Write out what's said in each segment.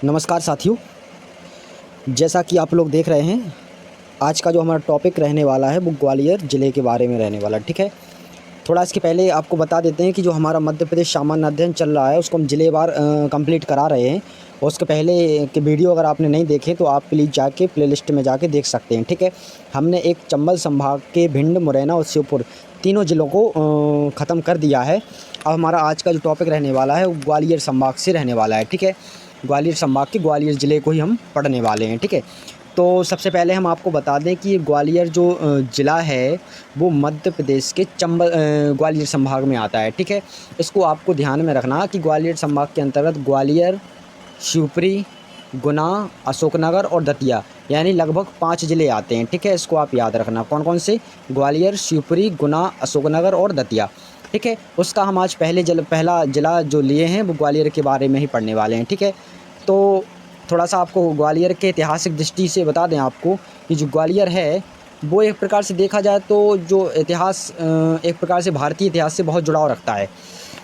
नमस्कार साथियों, जैसा कि आप लोग देख रहे हैं, आज का जो हमारा टॉपिक रहने वाला है वो ग्वालियर ज़िले के बारे में रहने वाला है। ठीक है, थोड़ा इसके पहले आपको बता देते हैं कि जो हमारा मध्य प्रदेश सामान्य अध्ययन चल रहा है उसको हम ज़िलेवार कंप्लीट करा रहे हैं। और उसके पहले के वीडियो अगर आपने नहीं देखे तो आप प्लीज़ जाके प्लेलिस्ट में जाके देख सकते हैं। ठीक है, हमने एक चंबल संभाग के भिंड, मुरैना और श्योपुर तीनों ज़िलों को ख़त्म कर दिया है। अब हमारा आज का जो टॉपिक रहने वाला है वो ग्वालियर संभाग से रहने वाला है। ठीक है, ग्वालियर संभाग के ग्वालियर ज़िले को ही हम पढ़ने वाले हैं। ठीक है, तो सबसे पहले हम आपको बता दें कि ग्वालियर जो ज़िला है वो मध्य प्रदेश के ग्वालियर संभाग में आता है। ठीक है, इसको आपको ध्यान में रखना कि ग्वालियर संभाग के अंतर्गत ग्वालियर, शिवपुरी, गुना, अशोकनगर और दतिया यानी लगभग 5 ज़िले आते हैं। ठीक है, इसको आप याद रखना कौन कौन से, ग्वालियर, शिवपुरी, गुना, अशोकनगर और दतिया। ठीक है, उसका हम आज पहला ज़िला जो लिए हैं वो ग्वालियर के बारे में ही पढ़ने वाले हैं। ठीक है, तो थोड़ा सा आपको ग्वालियर के ऐतिहासिक दृष्टि से बता दें आपको कि जो ग्वालियर है वो एक प्रकार से देखा जाए तो जो इतिहास एक प्रकार से भारतीय इतिहास से बहुत जुड़ाव रखता है,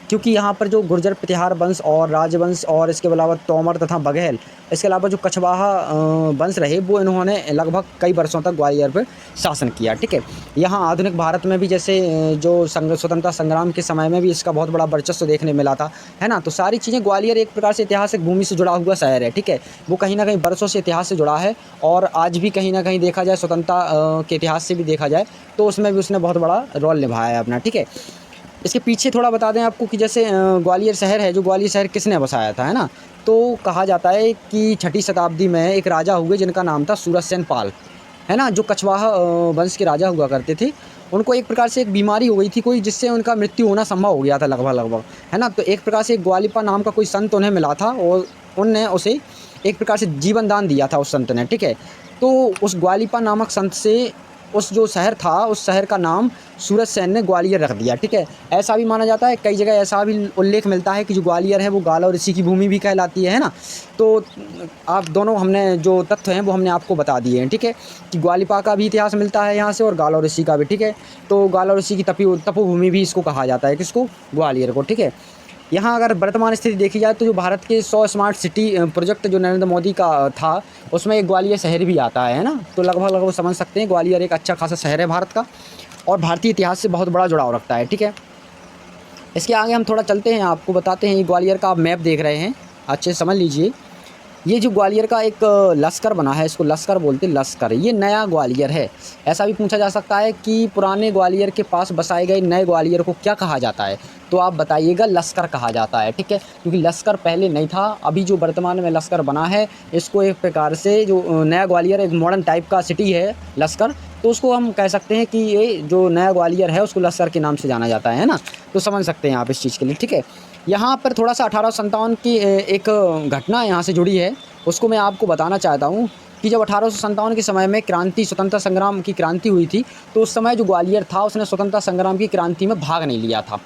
क्योंकि यहाँ पर जो गुर्जर प्रतिहार वंश और राजवंश और इसके अलावा तोमर तथा बघेल, इसके अलावा जो कछवाहा वंश रहे वो इन्होंने लगभग कई वर्षों तक ग्वालियर पर शासन किया। ठीक है, यहाँ आधुनिक भारत में भी जैसे जो स्वतंत्रता संग्राम के समय में भी इसका बहुत बड़ा वर्चस्व देखने मिला था, है ना। तो सारी चीज़ें, ग्वालियर एक प्रकार से ऐतिहासिक भूमि से जुड़ा हुआ शहर है। ठीक है, वो कहीं ना कहीं वर्षों से इतिहास से जुड़ा है और आज भी कहीं ना कहीं देखा जाए स्वतंत्रता के इतिहास से भी देखा जाए तो उसमें भी उसने बहुत बड़ा रोल निभाया है अपना। ठीक है, इसके पीछे थोड़ा बता दें आपको कि जैसे ग्वालियर शहर है, जो ग्वालियर शहर किसने बसाया था, है ना। तो कहा जाता है कि 6ठी शताब्दी में एक राजा हुए जिनका नाम था सूरजसेन पाल, है ना, जो कछवाहा वंश के राजा हुआ करते थे। उनको एक प्रकार से एक बीमारी हो गई थी कोई, जिससे उनका मृत्यु होना संभव हो गया था लगभग, है ना। तो एक प्रकार से ग्वालिपा नाम का कोई संत उन्हें मिला था और उनने उसे एक प्रकार से जीवन दान दिया था उस संत ने। ठीक है, तो उस ग्वालिपा नामक संत से उस जो शहर था उस शहर का नाम सूरजसेन ने ग्वालियर रख दिया। ठीक है, ऐसा भी माना जाता है, कई जगह ऐसा भी उल्लेख मिलता है कि जो ग्वालियर है वो गाला और ऋषि की भूमि भी कहलाती है ना। तो आप दोनों हमने जो तथ्य हैं वो हमने आपको बता दिए हैं। ठीक है, कि ग्वालिपा का भी इतिहास मिलता है यहाँ से और गाला और ऋषि का भी। ठीक है, तो गाला और ऋषि की तपोभूमि भी इसको कहा जाता है, किसको, ग्वालियर को। ठीक है, यहाँ अगर वर्तमान स्थिति देखी जाए तो जो भारत के 100 स्मार्ट सिटी प्रोजेक्ट जो नरेंद्र मोदी का था उसमें एक ग्वालियर शहर भी आता है ना। तो लगभग समझ सकते हैं ग्वालियर एक अच्छा खासा शहर है भारत का और भारतीय इतिहास से बहुत बड़ा जुड़ाव रखता है। ठीक है, इसके आगे हम थोड़ा चलते हैं, आपको बताते हैं। ये ग्वालियर का आप मैप देख रहे हैं, अच्छे से समझ लीजिए। ये जो ग्वालियर का एक लश्कर बना है, इसको लश्कर बोलते हैं, लश्कर, ये नया ग्वालियर है। ऐसा भी पूछा जा सकता है कि पुराने ग्वालियर के पास बसाए गए नए ग्वालियर को क्या कहा जाता है, तो आप बताइएगा, लश्कर कहा जाता है। ठीक है, क्योंकि लश्कर पहले नहीं था, अभी जो वर्तमान में लश्कर बना है इसको एक प्रकार से जो नया ग्वालियर एक मॉडर्न टाइप का सिटी है लश्कर, तो उसको हम कह सकते हैं कि ये जो नया ग्वालियर है उसको लश्कर के नाम से जाना जाता है ना। तो समझ सकते हैं आप इस चीज़ के लिए। ठीक है, यहाँ पर थोड़ा सा 1857 की एक घटना यहाँ से जुड़ी है, उसको मैं आपको बताना चाहता हूँ कि जब 1857 के समय में क्रांति, स्वतंत्रता संग्राम की क्रांति हुई थी, तो उस समय जो ग्वालियर था उसने स्वतंत्रता संग्राम की क्रांति में भाग नहीं लिया था।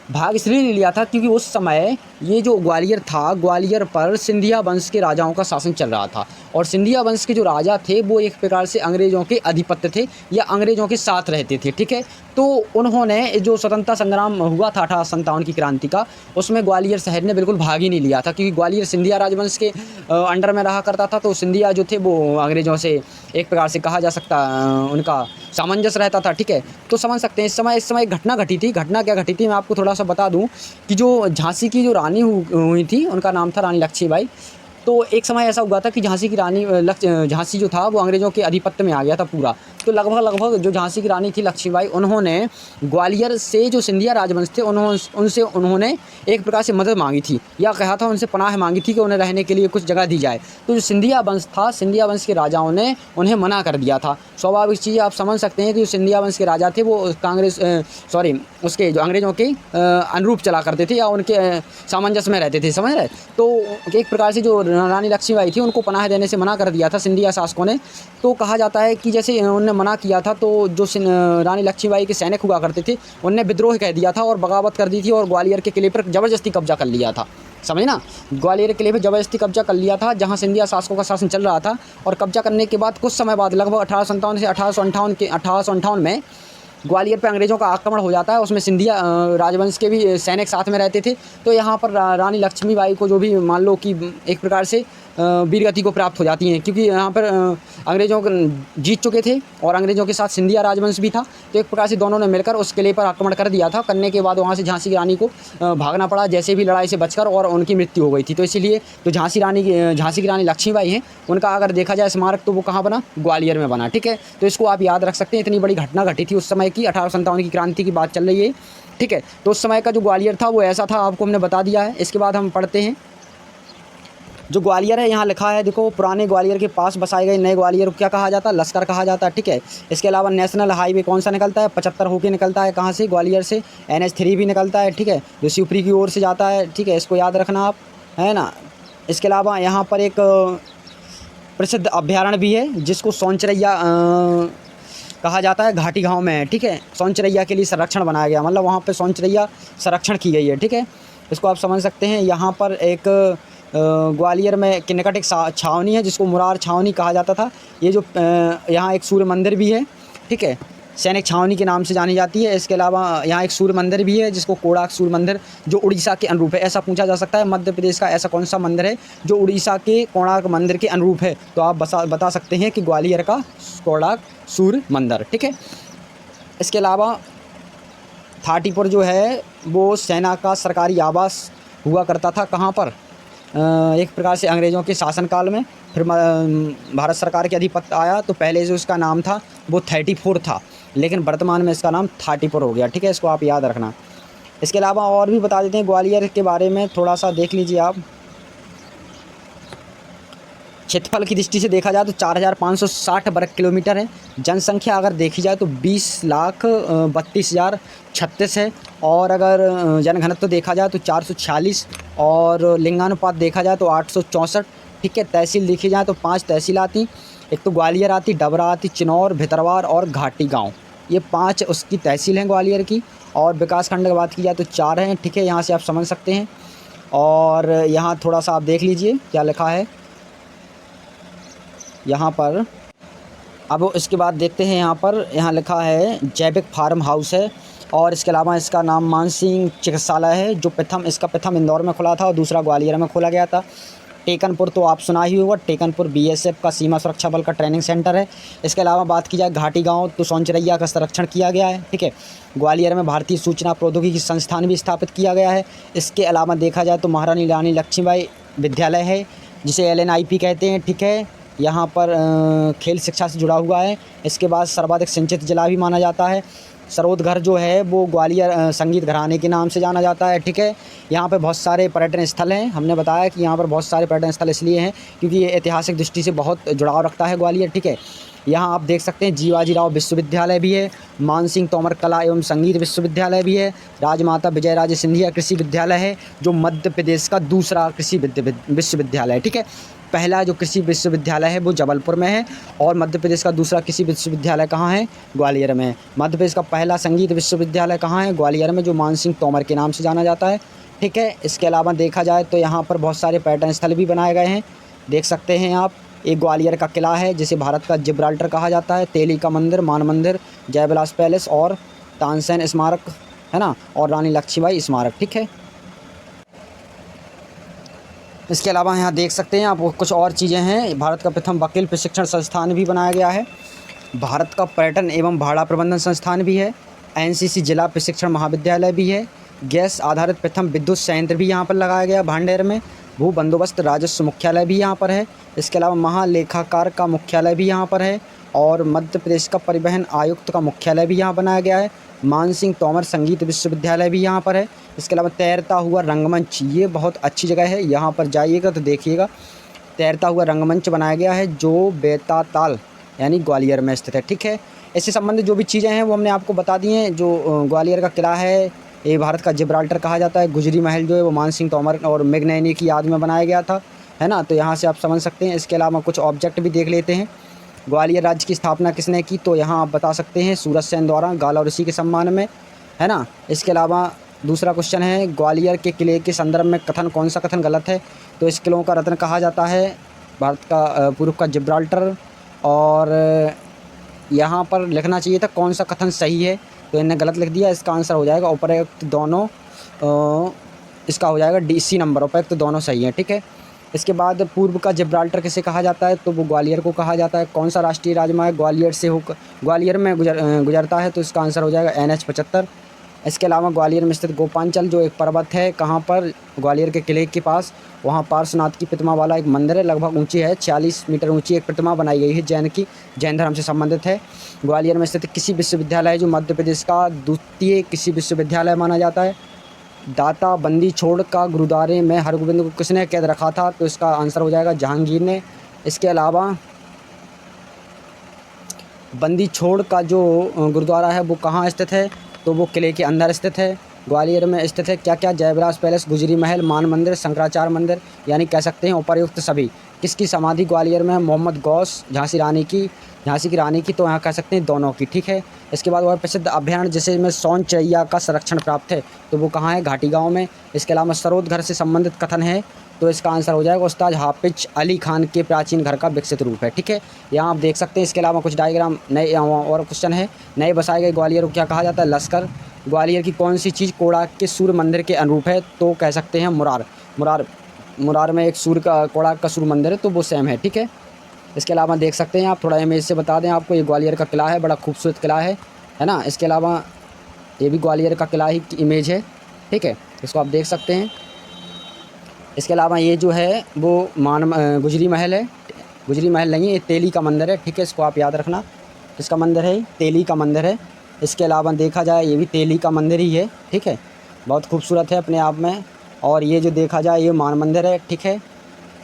भाग इसलिए नहीं लिया था क्योंकि उस समय ये जो ग्वालियर था, ग्वालियर पर सिंधिया वंश के राजाओं का शासन चल रहा था और सिंधिया वंश के जो राजा थे वो एक प्रकार से अंग्रेज़ों के अधिपत्य थे या अंग्रेज़ों के साथ रहते थे। ठीक है, तो उन्होंने जो स्वतंत्रता संग्राम हुआ था 1857 की क्रांति का, उसमें ग्वालियर शहर ने बिल्कुल भाग ही नहीं लिया था, क्योंकि ग्वालियर सिंधिया राजवंश के अंडर में रहा करता था। तो सिंधिया जो थे वो अंग्रेज़ों से एक प्रकार से कहा जा सकता उनका सामंजस्य रहता था। ठीक है, तो समझ सकते हैं इस समय एक घटना घटी थी। घटना क्या घटी थी मैं आपको थोड़ा सा बता दूं कि जो झांसी की जो रानी हुई थी उनका नाम था रानी लक्ष्मीबाई। तो एक समय ऐसा हुआ था कि झांसी की रानी झांसी जो था वो अंग्रेज़ों के आधिपत्य में आ गया था पूरा। तो लगभग जो झांसी की रानी थी लक्ष्मीबाई, उन्होंने ग्वालियर से जो सिंधिया राजवंश थे उनसे उन्होंने एक प्रकार से मदद मांगी थी या कहा था, उनसे पनाह मांगी थी कि उन्हें रहने के लिए कुछ जगह दी जाए। तो जो सिंधिया वंश था, सिंधिया वंश के राजाओं ने उन्हें मना कर दिया था। स्वाभाविक चीज़ आप समझ सकते हैं कि जो सिंधिया वंश के राजा थे वो उसके जो अंग्रेज़ों के अनुरूप चला करते थे या उनके सामंजस्य में रहते थे, समझ रहे। तो एक प्रकार से जो रानी लक्ष्मीबाई थी उनको पनाह देने से मना कर दिया था सिंधिया शासकों ने। तो कहा जाता है कि जैसे उन्होंने मना किया था तो जो रानी लक्ष्मीबाई के सैनिक हुआ करते थे उनने विद्रोह कह दिया था और बगावत कर दी थी और ग्वालियर के किले पर ज़बरदस्ती कब्जा कर लिया था, समझे ना। ग्वालियर के किले पर ज़बरदस्ती कब्जा कर लिया था जहाँ सिंधिया शासकों का शासन चल रहा था। और कब्जा करने के बाद कुछ समय बाद लगभग 1857 से 1858 में ग्वालियर पे अंग्रेज़ों का आक्रमण हो जाता है। उसमें सिंधिया राजवंश के भी सैनिक साथ में रहते थे। तो यहाँ पर रानी लक्ष्मीबाई को जो भी मान लो कि एक प्रकार से वीरगति को प्राप्त हो जाती हैं, क्योंकि यहाँ पर अंग्रेज़ों को जीत चुके थे और अंग्रेज़ों के साथ सिंधिया राजवंश भी था। तो एक प्रकार से दोनों ने मिलकर उस किले पर आक्रमण कर दिया था। करने के बाद वहाँ से झांसी की रानी को भागना पड़ा जैसे भी लड़ाई से बचकर, और उनकी मृत्यु हो गई थी। तो इसीलिए जो झांसी की रानी लक्ष्मीबाई हैं, उनका अगर देखा जाए स्मारक तो वो कहाँ बना, ग्वालियर में बना। ठीक है, तो इसको आप याद रख सकते हैं। इतनी बड़ी घटना घटी थी उस समय की, 1857 की क्रांति की बात चल रही है। ठीक है, तो उस समय का जो ग्वालियर था वो ऐसा था, आपको हमने बता दिया है। इसके बाद हम पढ़ते हैं जो ग्वालियर है। यहाँ लिखा है देखो, पुराने ग्वालियर के पास बसाए गए नए ग्वालियर को क्या कहा जाता है, लश्कर कहा जाता है। ठीक है, इसके अलावा नेशनल हाईवे कौन सा निकलता है, 75 होके निकलता है। कहाँ से, ग्वालियर से। NH3 भी निकलता है। ठीक है, जो शिवपुरी की ओर से जाता है। ठीक है, इसको याद रखना आप, है ना। इसके अलावा यहाँ पर एक प्रसिद्ध अभ्यारण्य भी है जिसको सोनचरैया कहा जाता है, घाटी गाँव में है। ठीक है, सोनचरैया के लिए संरक्षण बनाया गया, मतलब वहाँ पर सोनचरैया संरक्षण की गई है। ठीक है, इसको आप समझ सकते हैं। यहाँ पर एक ग्वालियर में के निकट एक छावनी है जिसको मुरार छावनी कहा जाता था। ये जो यहाँ एक सूर्य मंदिर भी है। ठीक है, सैनिक छावनी के नाम से जानी जाती है। इसके अलावा यहाँ एक सूर्य मंदिर भी है जिसको कोणार्क सूर्य मंदिर, जो उड़ीसा के अनुरूप है। ऐसा पूछा जा सकता है, मध्य प्रदेश का ऐसा कौन सा मंदिर है जो उड़ीसा के कोणार्क मंदिर के अनुरूप है, तो आप बता सकते हैं कि ग्वालियर का कोणार्क सूर्य मंदिर। ठीक है, इसके अलावा थाटीपुर जो है वो सेना का सरकारी आवास हुआ करता था। कहाँ पर, एक प्रकार से अंग्रेज़ों के शासनकाल में। फिर भारत सरकार के अधिपत्य आया तो पहले जो इसका नाम था वो 34 था, लेकिन वर्तमान में इसका नाम थाटीपुर हो गया। ठीक है, इसको आप याद रखना। इसके अलावा और भी बता देते हैं ग्वालियर के बारे में, थोड़ा सा देख लीजिए आप। क्षेत्रफल की दृष्टि से देखा जाए तो 4560 वर्ग किलोमीटर है। जनसंख्या अगर देखी जाए तो 20,32,036 है। और अगर जनघनत्व देखा जाए तो 446, और लिंगानुपात देखा जाए तो 864। ठीक है, तहसील देखी जाए तो 5 तहसील आती। एक तो ग्वालियर आती, डबरा आती, चिनौर, भितरवार और घाटी गाँव, ये 5 उसकी तहसील हैं ग्वालियर की। और विकास खंड की बात की जाए तो 4 हैं। ठीक है, यहाँ से आप समझ सकते हैं। और यहाँ थोड़ा सा आप देख लीजिए क्या लिखा है यहाँ पर। अब इसके बाद देखते हैं यहाँ लिखा है जैविक फार्म हाउस है। और इसके अलावा इसका नाम मानसिंह चिकित्सालय है, जो इसका प्रथम इंदौर में खुला था और दूसरा ग्वालियर में खोला गया था। टेकनपुर तो आप सुना ही होगा, टेकनपुर BSF का सीमा सुरक्षा बल का ट्रेनिंग सेंटर है। इसके अलावा बात की जाए घाटी गांव तो सोनचरैया का संरक्षण किया गया है। ठीक है, ग्वालियर में भारतीय सूचना प्रौद्योगिकी संस्थान भी स्थापित किया गया है। इसके अलावा देखा जाए तो महारानी रानी लक्ष्मीबाई विद्यालय है जिसे LNIP कहते हैं। ठीक है, यहाँ पर खेल शिक्षा से जुड़ा हुआ है। इसके बाद सर्वाधिक सिंचित जिला भी माना जाता है। सरोदघर जो है वो ग्वालियर संगीत घराने के नाम से जाना जाता है। ठीक है, यहाँ पे बहुत सारे पर्यटन स्थल हैं। हमने बताया कि यहाँ पर बहुत सारे पर्यटन स्थल इसलिए हैं क्योंकि ये ऐतिहासिक दृष्टि से बहुत जुड़ाव रखता है ग्वालियर। ठीक है, यहाँ आप देख सकते हैं जीवाजीराव विश्वविद्यालय भी है, मानसिंह तोमर कला एवं संगीत विश्वविद्यालय भी है, राजमाता विजयराजे सिंधिया कृषि विद्यालय है जो मध्य प्रदेश का दूसरा कृषि विश्वविद्यालय है। ठीक है, पहला जो कृषि विश्वविद्यालय है वो जबलपुर में है और मध्य प्रदेश का दूसरा कृषि विश्वविद्यालय कहाँ है, ग्वालियर में। मध्य प्रदेश का पहला संगीत विश्वविद्यालय कहाँ है, ग्वालियर में, जो मानसिंह तोमर के नाम से जाना जाता है। ठीक है, इसके अलावा देखा जाए तो यहाँ पर बहुत सारे पर्यटन स्थल भी बनाए गए हैं, देख सकते हैं आप। एक ग्वालियर का किला है जिसे भारत का जिब्राल्टर कहा जाता है, तेली का मंदिर, मान मंदिर, जयविलास पैलेस और तानसेन स्मारक, है ना, और रानी लक्ष्मीबाई स्मारक। ठीक है, इसके अलावा यहाँ देख सकते हैं आप कुछ और चीज़ें हैं। भारत का प्रथम वकील प्रशिक्षण संस्थान भी बनाया गया है, भारत का पर्यटन एवं भाड़ा प्रबंधन संस्थान भी है, NCC जिला प्रशिक्षण महाविद्यालय भी है, गैस आधारित प्रथम विद्युत संयंत्र भी यहाँ पर लगाया गया भांडेर में, भू बंदोबस्त राजस्व मुख्यालय भी यहाँ पर है। इसके अलावा महालेखाकार का मुख्यालय भी यहाँ पर है और मध्य प्रदेश का परिवहन आयुक्त का मुख्यालय भी यहाँ बनाया गया है। मानसिंह तोमर संगीत विश्वविद्यालय भी यहाँ पर है। इसके अलावा तैरता हुआ रंगमंच, ये बहुत अच्छी जगह है, यहाँ पर जाइएगा तो देखिएगा, तैरता हुआ रंगमंच बनाया गया है जो बेताताल यानी ग्वालियर में स्थित है। ठीक है, इससे संबंधित जो भी चीज़ें हैं वो हमने आपको बता दी हैं। जो ग्वालियर का किला है ये भारत का जिब्राल्टर कहा जाता है। गुजरी महल जो है वो मानसिंह तोमर और मैग्नैनी की याद में बनाया गया था, है ना, तो यहाँ से आप समझ सकते हैं। इसके अलावा कुछ ऑब्जेक्ट भी देख लेते हैं। ग्वालियर राज्य की स्थापना किसने की, तो यहाँ आप बता सकते हैं सूरज सेन द्वारा, गाला ऋषि के सम्मान में, है ना। इसके अलावा दूसरा क्वेश्चन है ग्वालियर के किले के संदर्भ में कथन, कौन सा कथन गलत है, तो इस किलों का रत्न कहा जाता है भारत का पूर्व का जिब्राल्टर। और यहाँ पर लिखना चाहिए था कौन सा कथन सही है, तो इन्हें गलत लिख दिया। इसका आंसर हो जाएगा उपयुक्त दोनों, इसका हो जाएगा डी, सी नंबर, उपयुक्त दोनों सही है, ठीक है। इसके बाद पूर्व का जिब्राल्टर किसे कहा जाता है, तो वो ग्वालियर को कहा जाता है। कौन सा राष्ट्रीय राजमार्ग ग्वालियर में गुजरता है, तो इसका आंसर हो जाएगा NH 75। इसके अलावा ग्वालियर में स्थित गोपांचल जो एक पर्वत है, कहाँ पर, ग्वालियर के किले के पास, वहाँ पार्श्वनाथ की प्रतिमा वाला एक मंदिर है, लगभग ऊंची है, 46 मीटर ऊंची एक प्रतिमा बनाई गई है, जैन धर्म से संबंधित है। ग्वालियर में स्थित किसी विश्वविद्यालय जो मध्य प्रदेश का द्वितीय किसी विश्वविद्यालय माना जाता है। दाता बंदी छोड़ का गुरुद्वारे में हरगोबिंद को किसने कैद रखा था, तो इसका आंसर हो जाएगा जहांगीर ने। इसके अलावा बंदी छोड़ का जो गुरुद्वारा है वो कहाँ स्थित है, तो वो किले के अंदर स्थित है, ग्वालियर में स्थित है। क्या क्या, जयविलास पैलेस, गुजरी महल, मान मंदिर, शंकराचार्य मंदिर, यानी कह सकते हैं उपर्युक्त सभी। किसकी समाधि ग्वालियर में, मोहम्मद गौस, झांसी की रानी की, तो यहाँ कह सकते हैं दोनों की, ठीक है। इसके बाद वह प्रसिद्ध अभयारण्य जिसे में सोन चिड़ैया का संरक्षण प्राप्त है, तो वो कहाँ है, घाटी गाँव में। इसके अलावा सरोद घर से संबंधित कथन है, तो इसका आंसर हो जाएगा उस्ताद हाफिज अली खान के प्राचीन घर का विकसित रूप है, ठीक है। यहाँ आप देख सकते हैं। इसके अलावा कुछ डायग्राम नए और क्वेश्चन है। नए बसाए गए ग्वालियर को क्या कहा जाता है, लश्कर। ग्वालियर की कौन सी चीज़ कोणार्क के सूर्य मंदिर के अनुरूप है, तो कह सकते हैं मुरार में एक कोणार्क का सूर्य मंदिर है, तो वो सेम है, ठीक है। इसके अलावा देख सकते हैं आप, थोड़ा इमेज से बता दें आपको, ये ग्वालियर का किला है, बड़ा खूबसूरत किला है ना। इसके अलावा ये भी ग्वालियर का किला ही की इमेज है, ठीक है, इसको आप देख सकते हैं। इसके अलावा ये जो है वो गुजरी महल है, गुजरी महल नहीं है, ये तेली का मंदिर है, ठीक है, इसको आप याद रखना। इसका मंदिर है, तेली का मंदिर है। इसके अलावा देखा जाए ये भी तेली का मंदिर ही है, ठीक है, बहुत खूबसूरत है अपने आप में। और ये जो देखा जाए ये मान मंदिर है, ठीक है।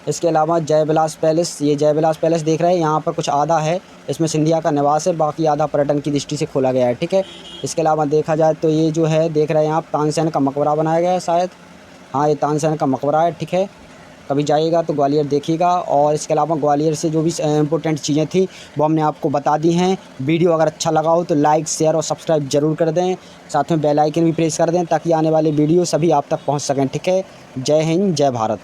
इसके अलावा जयविलास पैलेस, ये जयविलास पैलेस देख रहे हैं, यहाँ पर कुछ आधा है, इसमें सिंधिया का निवास है, बाकी आधा पर्यटन की दृष्टि से खोला गया है, ठीक है। इसके अलावा देखा जाए तो ये जो है देख रहे हैं आप, तानसेन का मकबरा बनाया गया है शायद, हाँ ये तानसेन का मकबरा है, ठीक है। कभी जाइएगा तो ग्वालियर देखिएगा। और इसके अलावा ग्वालियर से जो भी इंपॉर्टेंट चीज़ें थी वो हमने आपको बता दी हैं। वीडियो अगर अच्छा लगा हो तो लाइक, शेयर और सब्सक्राइब जरूर कर दें, साथ में बेल आइकन भी प्रेस कर दें ताकि आने वाले वीडियो सभी आप तक पहुंच सकें, ठीक है। जय हिंद, जय भारत।